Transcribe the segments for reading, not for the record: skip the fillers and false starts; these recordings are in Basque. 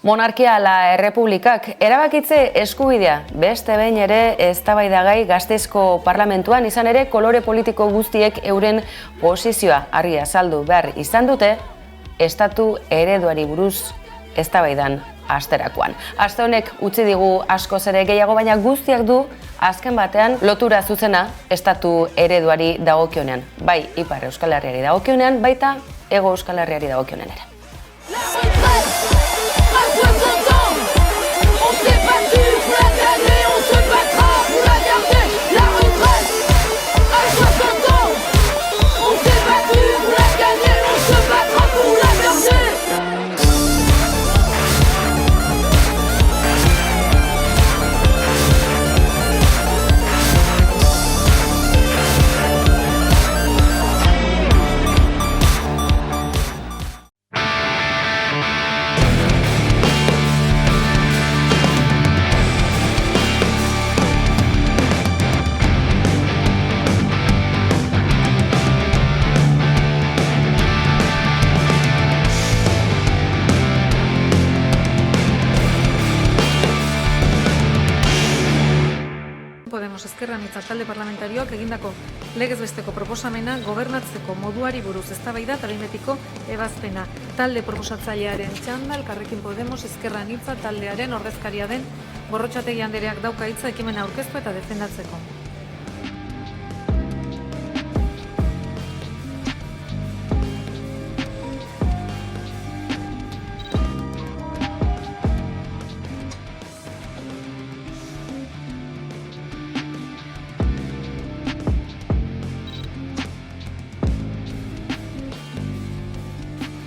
Monarkia ala errepublikak erabakitze eskubidea beste behin ere eztabaidagai Gasteizko parlamentuan, izan ere kolore politiko guztiek euren posizioa argi azaldu behar izan dute estatu ereduari buruz eztabaidan asterakoan. Aste honek utzi digu askoz ere gehiago, baina guztiak du azken batean lotura zuzena estatu ereduari dagokionean, bai Ipar Euskal Herriari dagokionean, baita Hego Euskal Herriari dagokionean ere. Podemos Ezker Anitza talde parlamentarioak egindako legez besteko proposamena gobernatzeko moduari buruz eztabaida eta behin betiko ebazpena. Talde proposatzailearen txanda, Elkarrekin Podemos Ezker Anitza taldearen ordezkaria den Gorrotxategi andereak dauka hitza ekimena aurkeztu eta defendatzeko.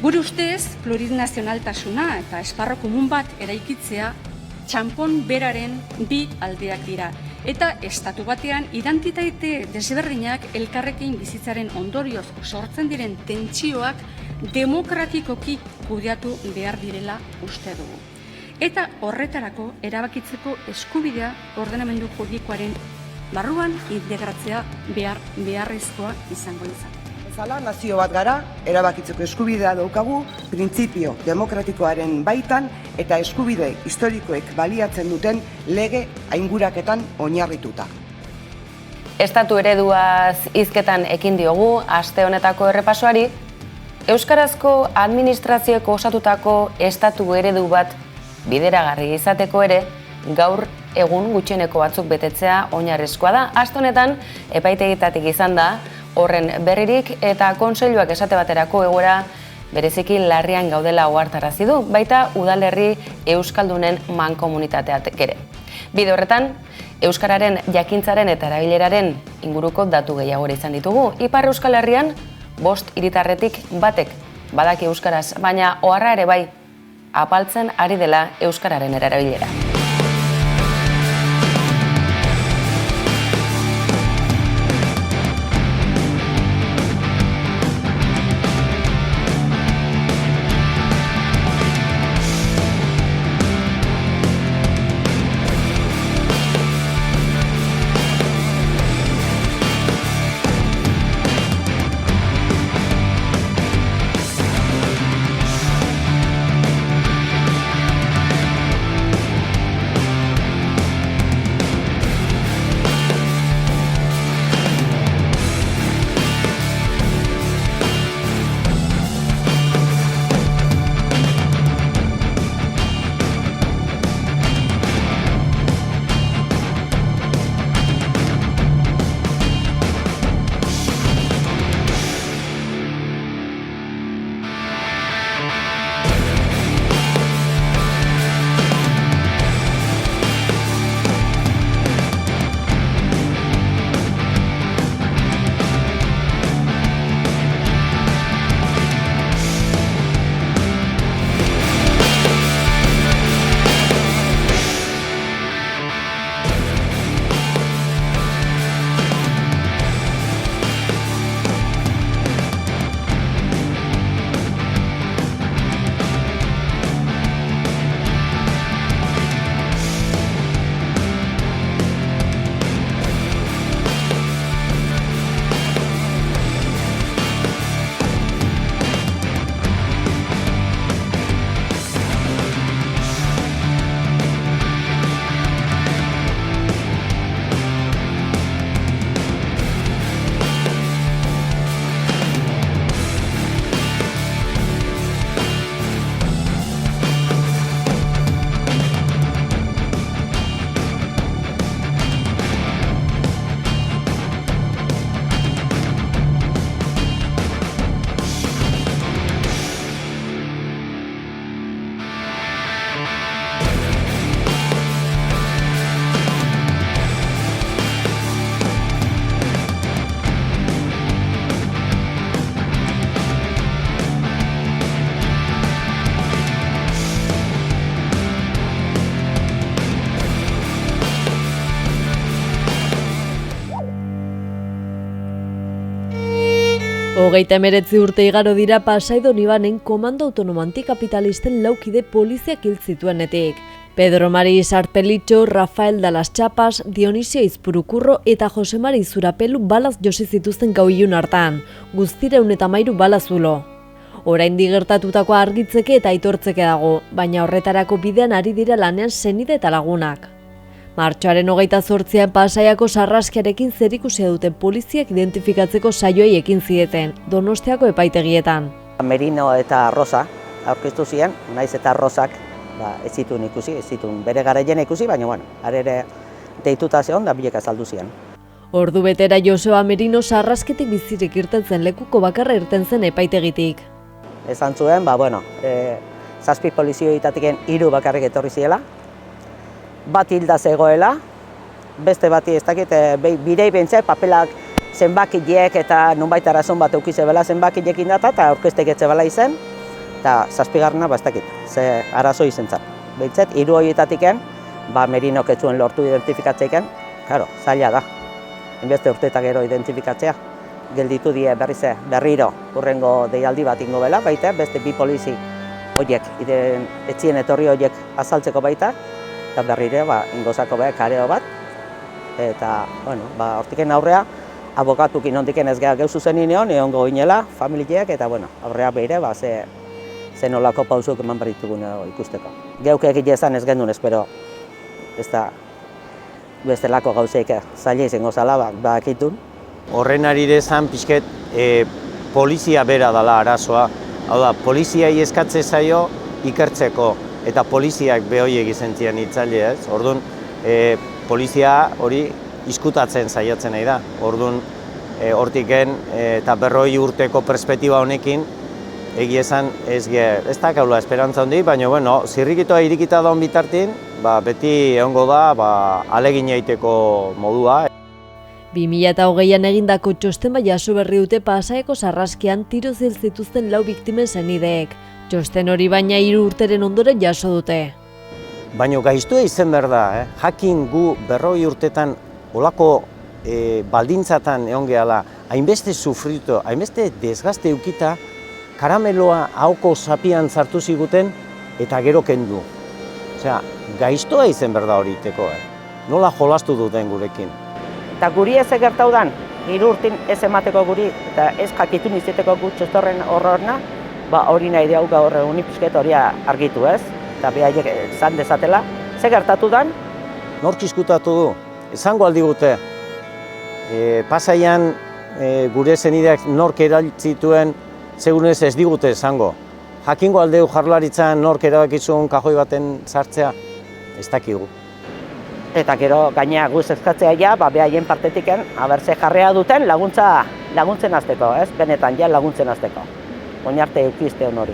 Gure ustez, plurinazionaltasuna eta esparro komun bat eraikitzea txanpon beraren bi aldeak dira. Eta estatu batean identitate desberdinak elkarrekin bizitzaren ondorioz sortzen diren tentsioak demokratikoki kudeatu behar direla uste dugu. Eta horretarako erabakitzeko eskubidea ordenamendu juridikoaren barruan integratzea beharrezkoa izango izan. Bezala, nazio bat gara, erabakitzeko eskubidea daukagu, printzipio demokratikoaren baitan eta eskubide historikoek baliatzen duten lege ainguraketan oinarrituta. Estatu ereduaz hizketan ekin diogu aste honetako errepasoari, euskarazko administrazioeko osatutako estatu eredu bat bideragarri izateko ere, gaur egun gutxieneko batzuk betetzea oinarrizkoa da. Aste honetan epaitegitatik izan da horren berririk eta kontseiluak esate baterako egoera bereziki larrian gaudela ohartarazi du, baita udalerri euskaldunen mankomunitateak ere. Bide horretan, euskararen jakintzaren eta erabileraren inguruko datu gehiago izan ditugu. Ipar Euskal Herrian 5 hiritarretik batek badaki euskaraz, baina oharra ere bai apaltzen ari dela euskararen erabilera. 39 urte igaro dira Pasaidon Ibanen komando autonomo antikapitalisten laukide poliziak hil zituenetik. Pedro Mari Sarpelitxo, Rafael Dalas Txapas, Dionisio Izpurukurro eta Jose Mari Zurapelu balaz josi zituzten gau ilun hartan, guztira 113 balazulo. Oraindik gertatutakoa argitzeke eta aitortzeke dago, baina horretarako bidean ari dira lanean senide eta lagunak. Martxoaren 28an Pasaiako sarraskiarekin zerikusia duten poliziak identifikatzeko saioei ekin zieten, Donostiako epaitegietan. Merino eta Rosa aurkeztu ziren, naiz eta Rosak ez zituen ikusi, ez zituen bere garaien ikusi, baina arere deituta zeon da bilek azaldu ziren. Ordu betera Joseba Merino sarrasketik bizirik irten zen lekuko bakarra irten zen epaitegitik. Esan zuen, 7 polizioitatiken 3 bakarrik etorri ziela, bat hilda zegoela, beste bati ez dakit, bidei bentzek papelak zenbakileek eta nonbait arazon bat eukizebela zenbakileekin data eta aurkeztek etzebela izen, eta 7. Ez dakit, ze arazo izen zen. Behintzet, 3 horietatiken, Merinok ez zuen lortu identifikatzeiken, zaila da, enbeste urteetak gero identifikatzea. Gelditu die berriro hurrengo deialdi bat ingo bela, baita, beste 2 polizi horiek, etzien etorri horiek azaltzeko baita, eta berriro ingozako kareo bat, eta, hortiken aurrea, abokatukin ondiken ez geha geuzu zen ineon, egongo ginela, familieak, eta, aurrea behire, ze nolako pausuk eman berritugun ikusteko. Geuk egile ezan ez gendun, espero, ez da, bestelako gauzeik zaila izango zala, bakitun. Horren arire zan pixket polizia bera dela arazoa. Hau da, poliziai eskatze zaio ikertzeko, eta poliziak behoi egizentzien itzali ez. Orduan, polizia hori izkutatzen saiatzen nahi da. Orduan, hortiken eta 40 urteko perspektiba honekin, egiezan ez da kaula esperantza hondi, baina zirrikitoa irikita daun bitartin, beti egongo da alegin egiteko modua. 2020an egindako txosten jaso berri dute Pasaiako sarraskian tiro hil zituzten 4 biktimen senideek. Txosten hori baina 3 urteren ondoren jaso dute. Baina gaiztua izen behar da, jakin gu 40 urtetan olako baldintzatan egon gehala, hainbeste sufritu, hainbeste desgazte eukita, karameloa hauko zapian zartu ziguten eta gero kendu. Osea, gaiztoa izen behar da hori iteko, nola jolastu duten gurekin. Eta guri ez egertau dan, 3 urtin ez emateko guri, eta ez jakitun izeteko gu txostorren horrorna, hori nahi diau gaur egunik pixket hori argitu ez, eta behaiek zan dezatela. Ze gertatu dan? Nork izkutatu du, esango aldigute. Pasaian gure zenideak nork eraltzituen, segunez ez digute esango. Jakingo aldeu Jaurlaritzan nork erabakizun kajoi baten sartzea, ez dakigu. Eta gero gainea guz eskatzea behaien partetiken, ze jarrea duten laguntzen hasteko, ez? Benetan laguntzen hasteko. Oinarte eukizte hori.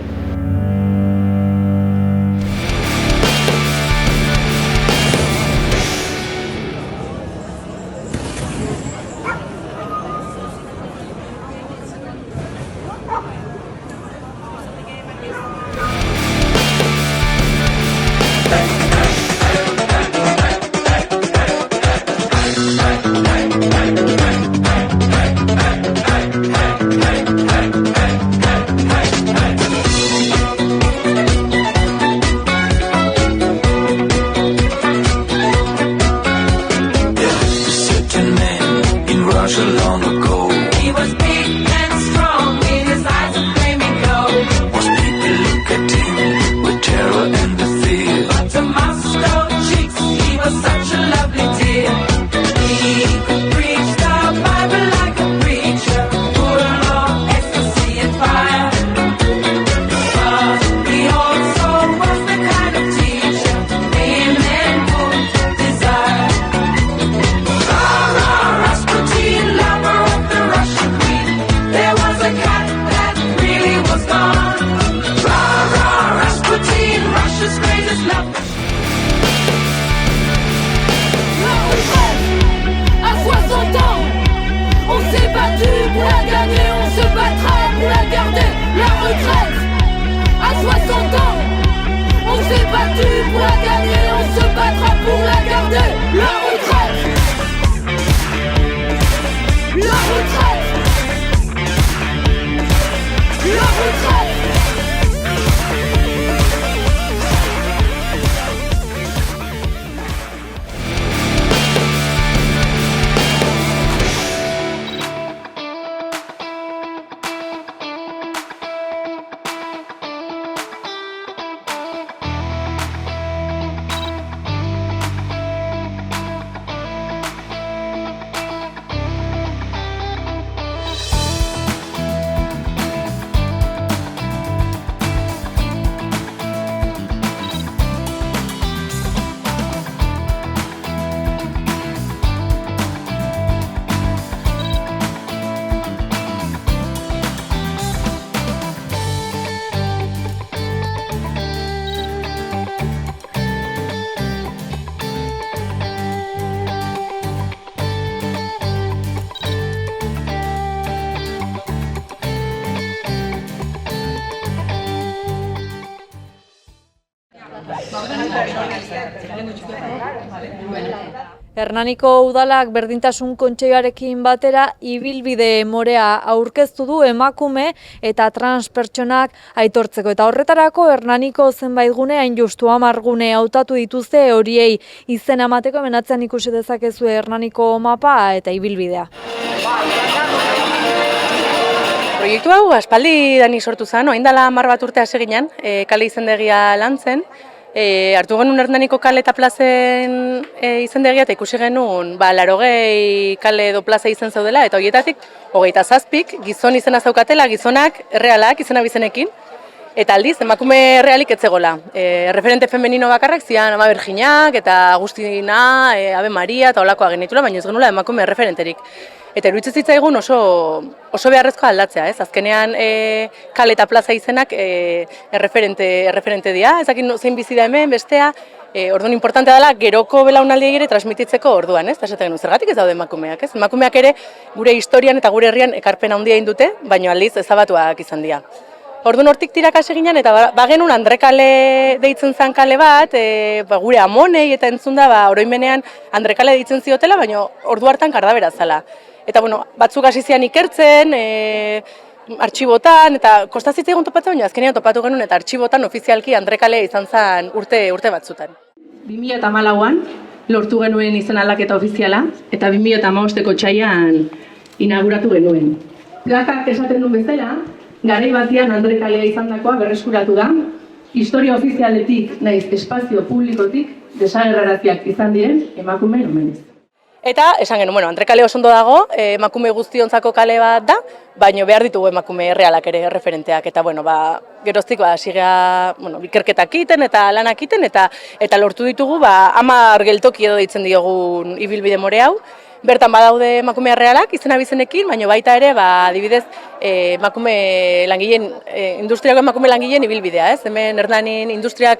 Hernaniko udalak berdintasun kontseiluarekin batera ibilbide morea aurkeztu du emakume eta trans pertsonak aitortzeko. Eta horretarako Hernaniko zenbait gune, hain justu 10 gune hautatu dituzte horiei izena emateko. Hemen atzean ikusi dezakezue Hernaniko mapa eta ibilbidea. Proiektu hau aspaldi dani sortu zen, orain dela 10 bat urte hasi ginen, kale izendegia lantzen. Hartu genuen Hernaniko kale eta plazen izendegia eta ikusi genuen 80 kale edo plaza izen zaudela, eta horietatik 27 gizon izena zaukatela, gizonak errealak izena bizenekin, eta aldiz emakume errealik etzegola. Referente femenino bakarrak zian Ama Berginak eta Agustina, Ave Maria eta olakoa genitula, baina ez genula emakume referenterik. Eta iruditzen zitzaigun oso beharrezkoa aldatzea, ez? Azkenean kale eta plaza izenak erreferente dira, ezakin zein bizi da hemen, bestea, orduan importantea dela geroko belaunaldiei ere transmititzeko orduan, ez? Eta esaten genuen, zergatik ez daude emakumeak, ez? Emakumeak ere gure historian eta gure herrian ekarpen handia egin dute, baina aldiz ezabatuak izan dira. Orduan hortik tiraka hasi ginen eta bagenun Andre kale deitzen zen kale bat, gure amonei eta entzun da oroimenean Andre kale deitzen ziotela, baina ordu hartan kardabera zala. Eta bueno, batzuk hasi zian ikertzen, artxibotan, eta kostazitzaigun topatzen, baina azkenean topatu genuen eta artxibotan ofizialki Andre kale izan zen urte batzutan. 2014an lortu genuen izen aldaketa ofiziala, eta 2015ko otsailean inauguratu genuen. Plakak esaten duen bezala, garai batean Andre kalea izandakoa berreskuratu da, historia ofizialetik naiz espazio publikotik desagerraraziak izan diren emakumeen omenez. Eta esan genuen, Andre kale oso ondo dago, emakume guztiontzako kale bat da, baina behar ditugu emakume realak ere referenteak, eta geroztik sigea ikerketak egiten eta lanak egiten, eta lortu ditugu 10 geltoki edo deitzen diogun ibilbide more hau. Bertan badaude emakume realak izena bizenekin, baina baita ere, adibidez, emakume langileen, industriako emakume langileen ibilbidea, ez? Hemen Hernanin industriak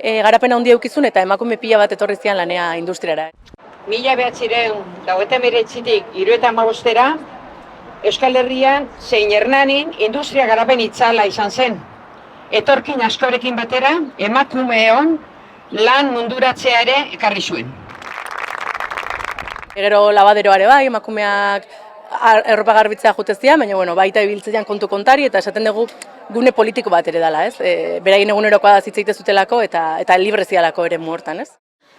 garapena handia eukizun eta emakume pila bat etorri zian lanea industriara. 1999tik 2015 Euskal Herrian zein Hernanin industria garapen itzala izan zen. Etorkin askorekin batera emakumeon lan munduratzea ere ekarri zuen. Gero labaderoare bai, emakumeak erropa garbitzea jutezia, baina baita ibiltzean kontu kontari eta esaten dugu gune politiko bat ere dela, ez? Beraien egunerokoa da zitzaite zutelako eta librezialako ere muortan, ez?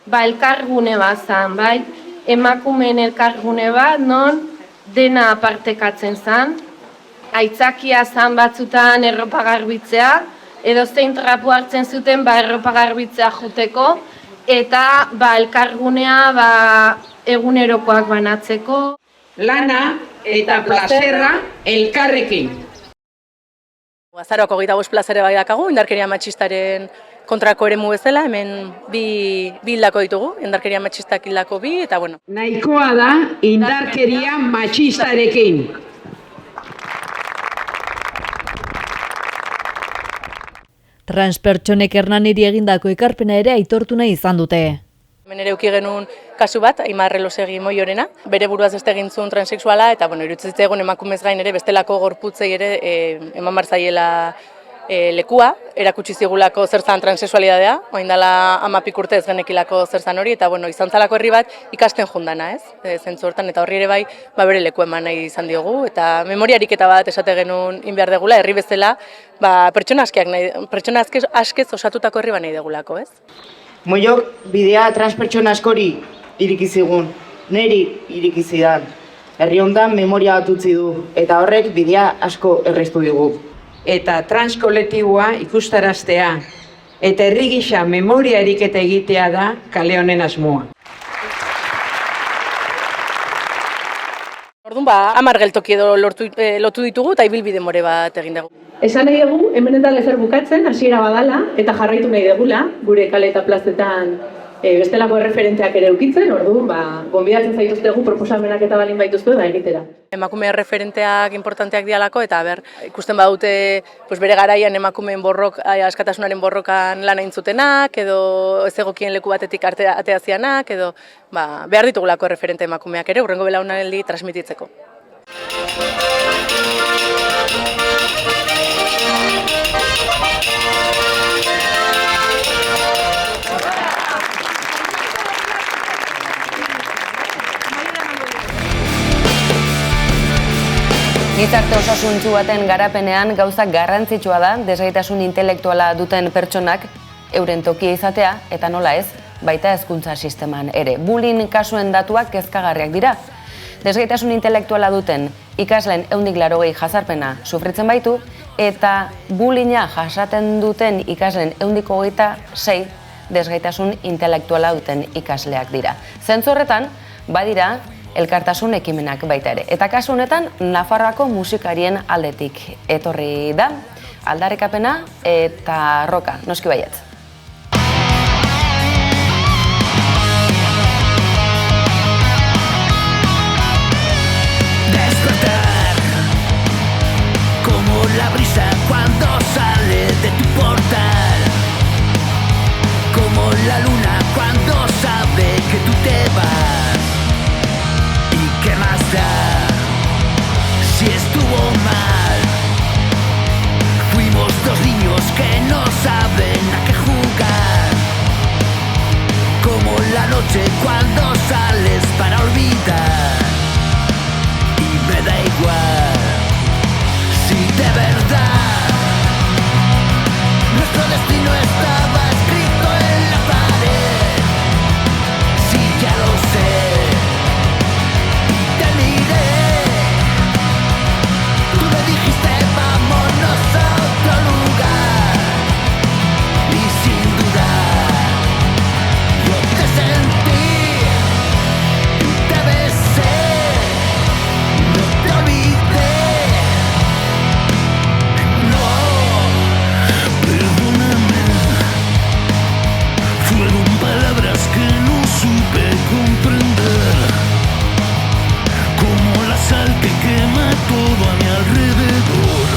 Elkargune bat zan, bai, emakumeen elkargune bat, non dena apartekatzen zan, aitzakia zan batzutan erropa garbitzea, edo zein trapu hartzen zuten erropa garbitzea juteko, eta elkargunea egunerokoak banatzeko. Lana eta plazerra elkarrekin. Azaroako 25 plazere bai dakagu, indarkeria matxistaren kontrako eremu bezala, hemen bi hildako ditugu, indarkeria matxistak hildako 2, eta Nahikoa da indarkeria matxistarekin. Transpertsonek Hernaniri egindako ekarpena ere aitortu nahi izan dute. Hemen ere uki genuen kasu bat, Aimar Elosegi Moiorena, bere buruaz beste egin zuen transexuala, eta iruditzen zitzaigun emakumez gain ere bestelako gorputzei ere eman barzaiela lekua, erakutsi zigulako zer zan transexualidadea, orain dela 10 urte ez genekilako zer zan hori, eta izan zalako herri bat ikasten jundana, ez? Zentzu hortan, eta horri ere bai bere leku eman nahi izan diogu, eta memoria ariketa bat esate genuen inbiar degula, herri bezala, pertsona askez osatutako herri nahi degulako, ez? Moiok bidea transpertsona askori irikizigun, neri irikizidan. Herri hondan memoria bat utzi du, eta horrek bidea asko erreztu digu. Eta transkolektiboa ikustaraztea, eta herri gisa memoria eriketa egitea da kale honen asmoa. Orduan 10 geltoki edo lotu ditugu eta ibilbide more bat egin dugu. Esan nahi dugu, hemen eta lezer bukatzen, hasiera badala, eta jarraitu nahi dugula, gure kale eta plazetan bestelako erreferenteak ere ukitzen, orduan, gonbidatzen zaituztegu proposamenak eta balin baituztu egitera. Emakume erreferenteak importanteak dialako, eta ikusten badute bere garaian emakumeen askatasunaren borrokan lan egin zutenak, edo ez egokien leku batetik atea zianak, edo behar ditugulako erreferente emakumeak ere, hurrengo belaunaldi transmititzeko. Gizarte osasuntsu baten garapenean gauzak garrantzitsua da desgaitasun intelektuala duten pertsonak euren tokia izatea eta nola ez, baita hezkuntza sisteman ere. Bullying kasuen datuak kezkagarriak dira. Desgaitasun intelektuala duten ikasleen 180 jazarpena sufritzen baitu eta bullyinga jasaten duten ikasleen 126 desgaitasun intelektuala duten ikasleak dira. Zentzu horretan, badira elkartasun ekimenak baita ere. Eta kasu honetan, Nafarroako musikarien aldetik etorri da, aldarrikapena eta roka, noski baietz. Despertar como la brisa cuando sale de tu portal, como la luna cuando sabe que tú te vas. ¿Qué más da si estuvo mal? Fuimos dos niños que no saben a qué jugar, como la noche cuando sales para olvidar. Y me da igual si de verdad nuestro destino estaba escrito en la pared. Si ya lo sé, dijiste vámonos a otro lugar y sin dudar yo te sentí, te besé, no te olvidé. No, perdóname, fueron palabras que no supe comprender, como la sal que quema todo a mi alrededor.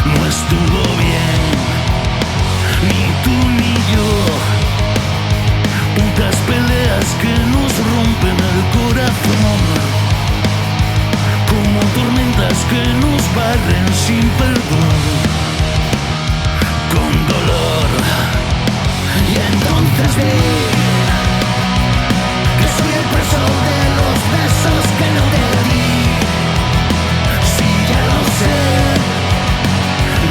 No estuvo bien, ni tú ni yo. Putas peleas que nos rompen el corazón, como tormentas que nos barren sin perdón, con dolor. Y entonces vi que soy el preso de los besos que no te di. Si ya lo sé,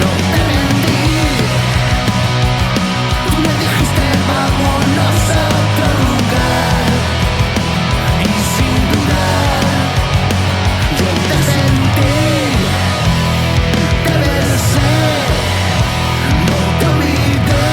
no te mentí. Tú me dijiste vámonos a otro lugar y sin dudar yo te sentí, te besé, no te olvidé.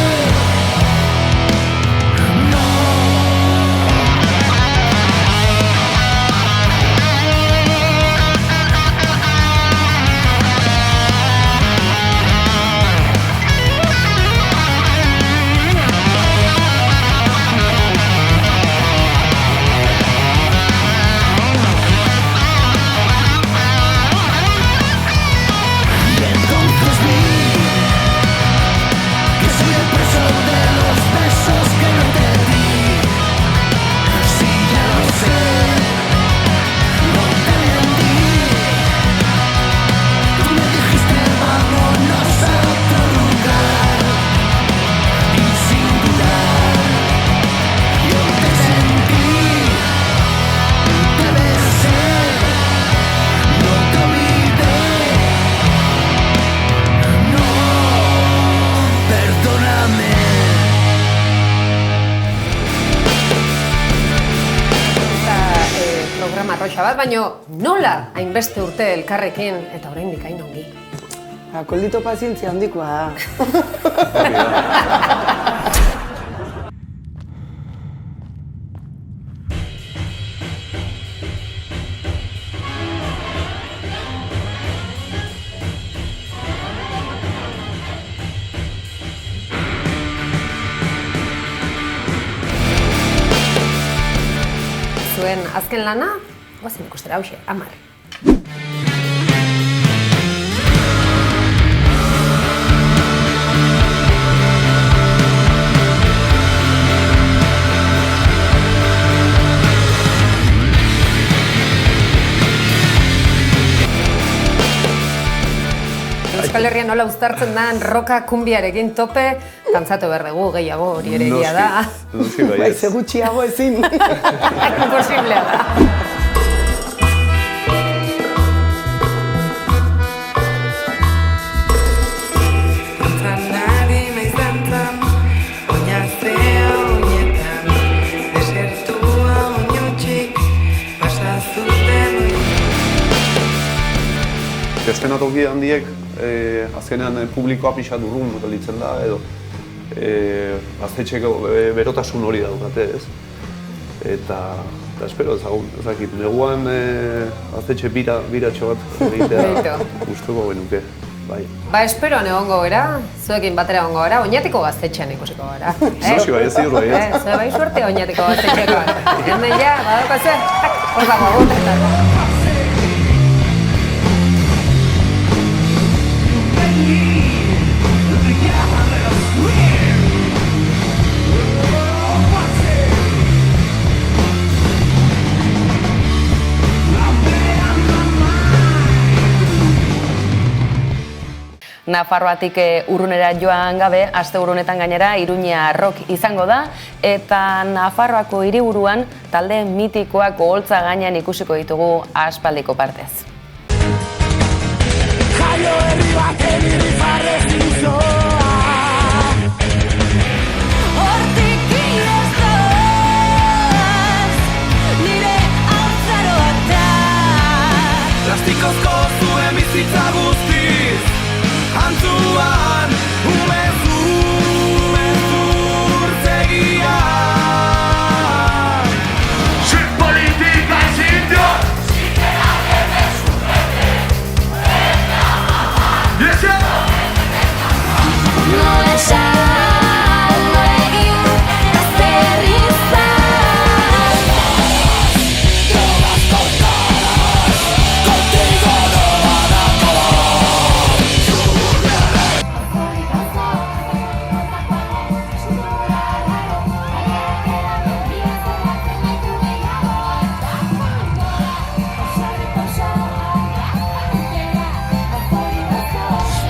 Baina nola hainbeste urte elkarrekin eta oraindik hain ongi? Koldito pazientzia handikoa da. Zuen azken lana, goazen ikustera hauxe, 10. Euskal Herria nola uztartzen da roka kumbiarekin tope, kantzatu behar dugu gehiago, hori ere egia da. Bai, ze gutxiago ezin. Imposiblea da. eszenatoki handiek azkenean publikoa pixat urrun gelditzen da, edo gaztetxeko berotasun hori daukate, ez? Eta espero ezagun, ezakit, neguan gaztetxe biratxo bat egitea gustuko genuke. Bai. Ba, esperoan egongo gara, zuekin batera egongo gara, Oñatiko gaztetxean ikusiko gara. Zosi bai, ez ziur bai, ez? Zue bai suerte Oñatiko gaztetxekoan. Hemen ja, badaukaze, hor dago aguntetan. Nafarroatik urrunera joan gabe, asteburunetan gainera Iruña Rock izango da, eta Nafarroako hiriburuan talde mitikoak oholtza gainean ikusiko ditugu aspaldiko partez. Jaio herri baten irrifarrez izoa, hortik iez doaz, nire hautzaroak da. Plastikozko zuen bizitza guztiz, antzuan, umezur zegia. Sin política, sin Dios, sin que nadie me sujete, no es algo egin, aterrizar. Drogas cortadas, contigo no van a acabar.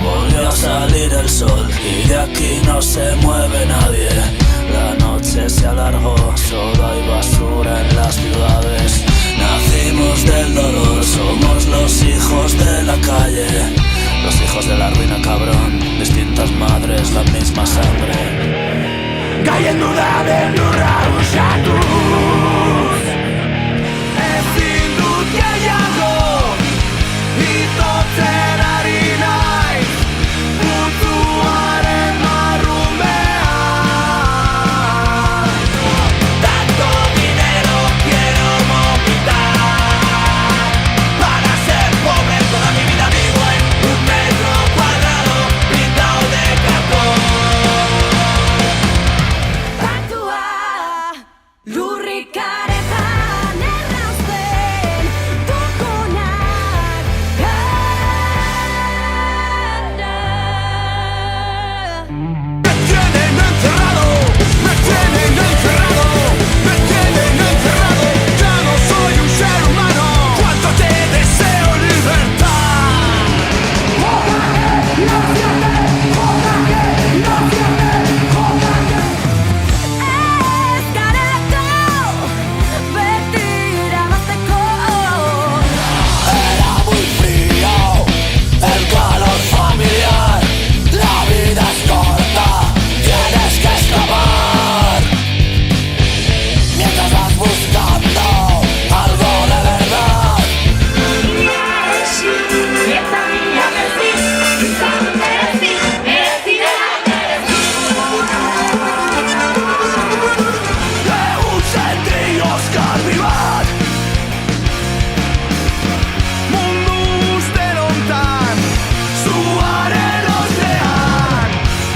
Volvió a salir el sol y de aquí no se mueve nadie. La noche se alargó, solo hay basura en las ciudades. Nacimos del dolor, somos los hijos de la calle. Los hijos de la ruina, cabrón, distintas madres, la misma sangre. Gaien duda beldurra usatuz, ezin dut gehiago, itotzen ari naiz, puntuaren marrumean. Tanto dinero quiero movitar, para ser pobre toda mi vida vivo en un metro cuadrado pintado de cartón. Lurrikaretan errausten dugunak gara. Me tienen encerrado, me tienen encerrado, me tienen encerrado. Ya no soy un ser humano, cuánto te deseo libertad. Jógate, no sientes, jógate, no sientes, jógate. Era muy frío, el calor familiar. La vida es corta, tienes que escapar. Mientras vas buscando algo de verdad. Egun senti Oskar Bibat, mundu usten hontan, zuaren ostean.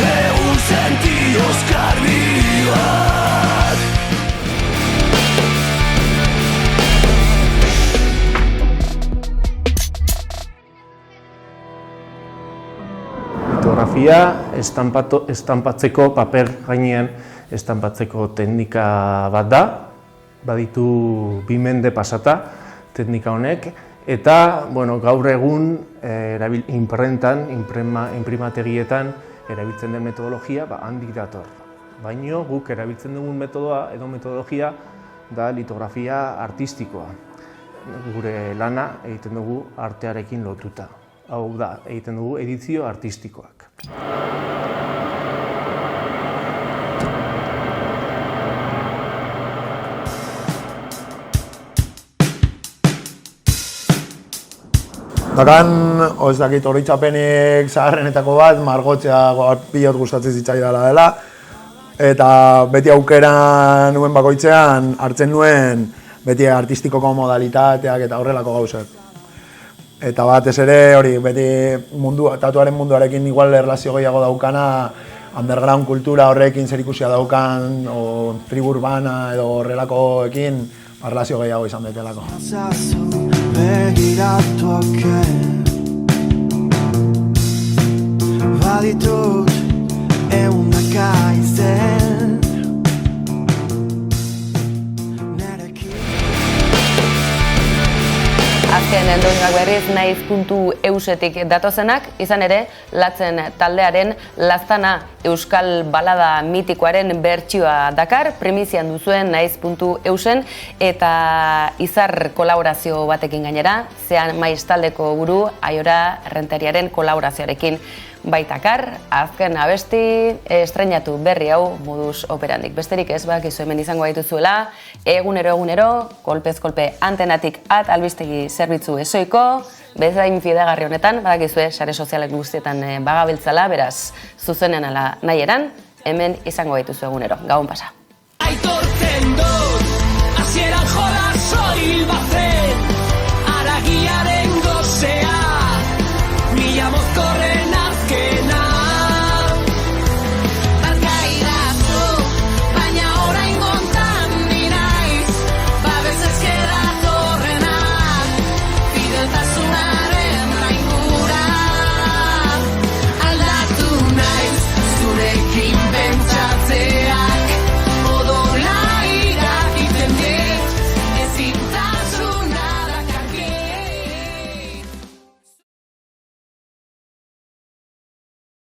Egun senti Oskar Bibat. Litografia estanpatzeko paper gainean estanpatzeko teknika bat da. Baditu 2 mende pasata teknika honek eta gaur egun inprimategietan erabiltzen den metodologia handik dator. Baino guk erabiltzen dugun metodoa edo metodologia da litografia artistikoa. Gure lana egiten dugu artearekin lotuta. Hau da, egiten dugu edizio artistikoak. Dakan, ez dakit, oroitzapenik zaharrenetako bat, margotzea pilot gustatzen zitzaidala dela, eta beti aukera nuen bakoitzean hartzen nuen beti artistikoko modalitateak eta horrelako gauzak. Eta batez ere, hori, beti tatuaren munduarekin igual erlazio gehiago daukana, underground kultura horrekin zerikusia daukan, o tribu urbana edo horrelakoekin, erlazio gehiago izan betelako. Baditut ehundaka izen Azken doinuak berriz naiz.eusetik datozenak, izan ere, Latzen taldearen Laztana euskal balada mitikoaren bertsioa dakar, primizian duzuen naiz.eusen eta izar kolaborazio batekin gainera, Zean Maiz taldeko buru Aiora Renteriaren kolaborazioarekin baitakar, azken abesti estreinatu berri hau modus operandik. Besterik ez bakizu hemen izango dituzuela, egunero, kolpez kolpe antenatik albistegi zerbitzu ezoiko, bezain fidagarri honetan, badakizue sare sozialek guztietan bagabiltzala, beraz, zuzenen ala nahi eran, hemen izango dituzu egunero. Gabon pasa. Aitortzen dut, hasieran jola soil bat